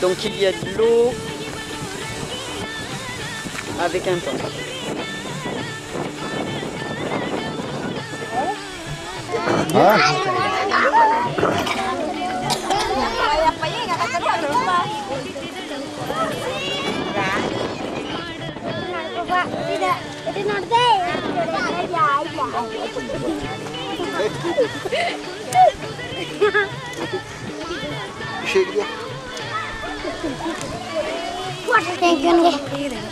Donc il y a de l'eau avec un tank. Ah.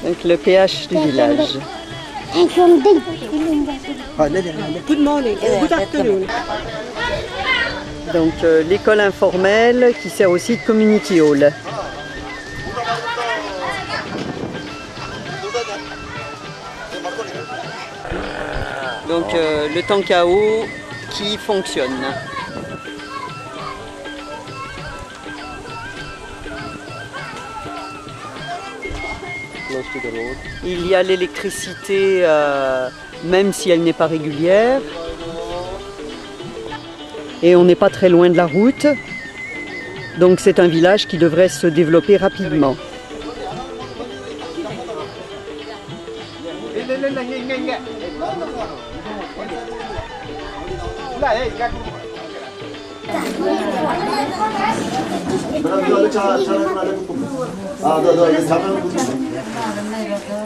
Donc le pH du village. Good morning, good afternoon. Donc l'école informelle qui sert aussi de community hall. Donc le tank à eau qui fonctionne. Il y a l'électricité même si elle n'est pas régulière. Et on n'est pas très loin de la route. Donc c'est un village qui devrait se développer rapidement.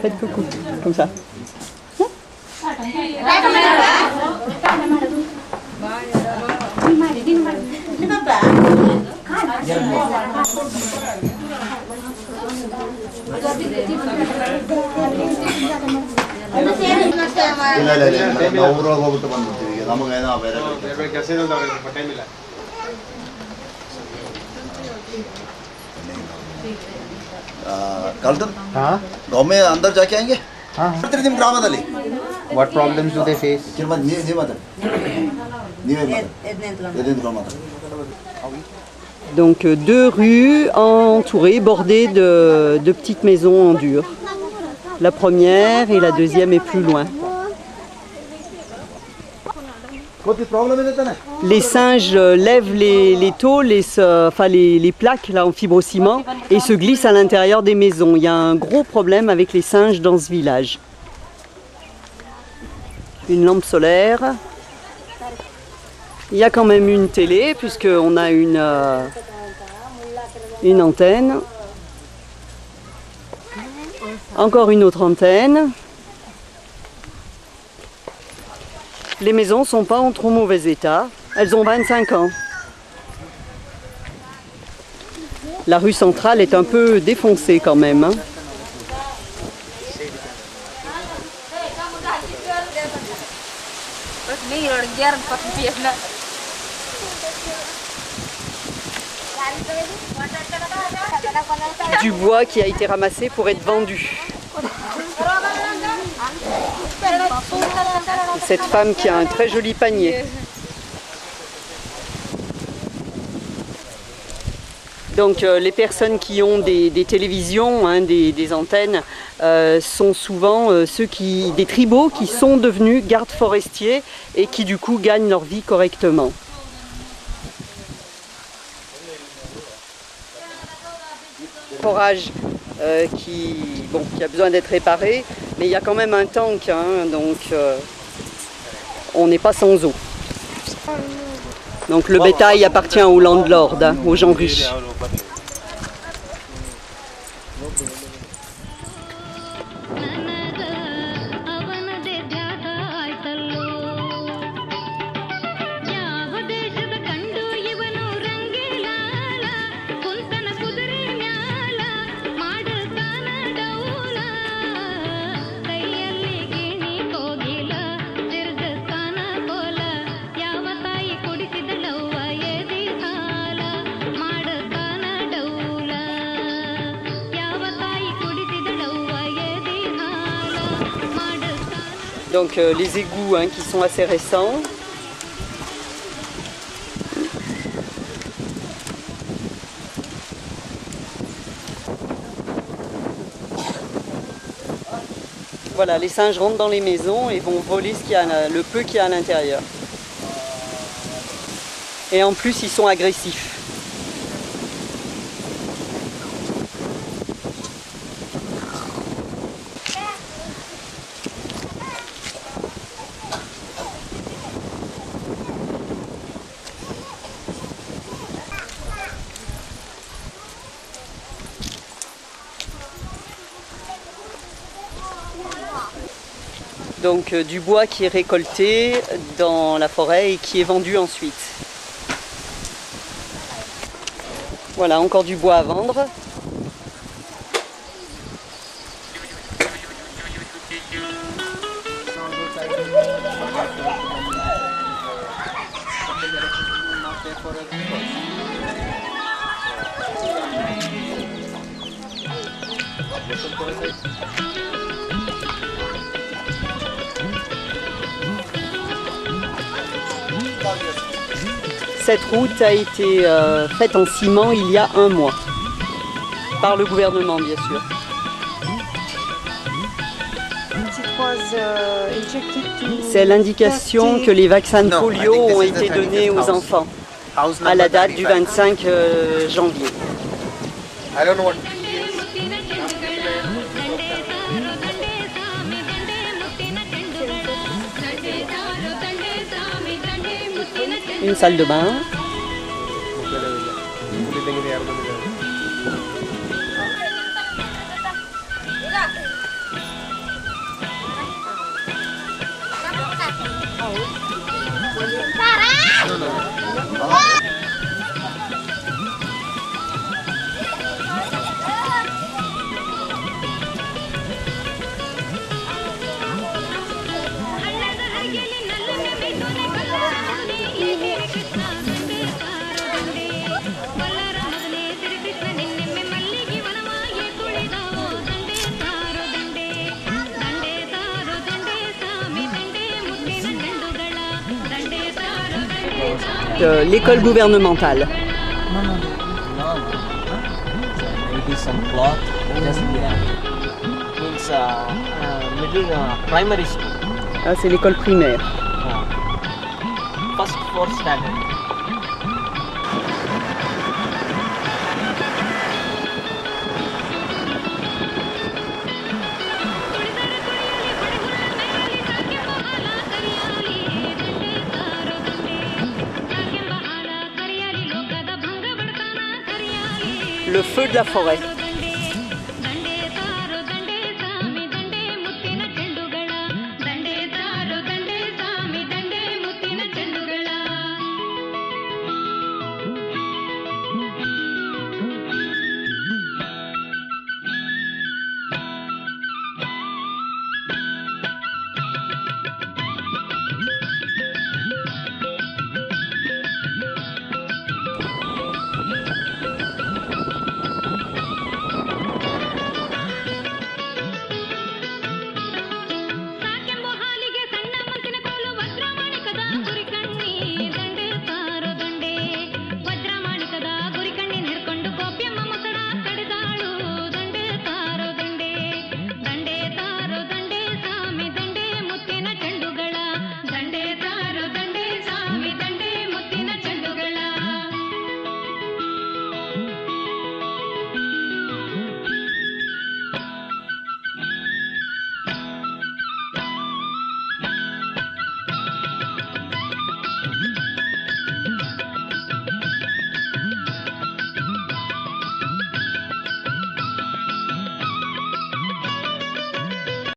Faites coucou, comme ça. Carlton? हाँ? गाँव में अंदर जाके आएंगे? हाँ। What problems do they face? Donc deux rues entourées, bordées de petites maisons en dur. La première et la deuxième est plus loin. Les singes lèvent les tôles, les plaques là, en fibrociment et se glissent à l'intérieur des maisons. Il y a un gros problème avec les singes dans ce village. Une lampe solaire. Il y a quand même une télé puisqu'on a une antenne. Encore une autre antenne. Les maisons ne sont pas en trop mauvais état. Elles ont 25 ans. La rue centrale est un peu défoncée quand même. Hein. Du bois qui a été ramassé pour être vendu. Cette femme qui a un très joli panier. Donc les personnes qui ont des télévisions, hein, des antennes, sont souvent des tribots qui sont devenus gardes forestiers et qui du coup gagnent leur vie correctement. Forage qui a besoin d'être réparé, mais il y a quand même un tank, hein, donc on n'est pas sans eau. Donc le bétail appartient aux landlords, hein, aux gens riches. Donc les égouts, hein, qui sont assez récents. Voilà, les singes rentrent dans les maisons et vont voler le peu qu'il y a à l'intérieur. Et en plus, ils sont agressifs. Donc du bois qui est récolté dans la forêt et qui est vendu ensuite. Voilà, encore du bois à vendre. Cette route a été faite en ciment il y a 1 mois, par le gouvernement bien sûr. C'est l'indication que les vaccins de polio ont été donnés aux enfants à la date du 25 janvier. Une salle de bain. L'école gouvernementale. Maybe some cloth, just means middle primary school. Ah, c'est l'école primaire. First 4th standard. Le feu de la forêt.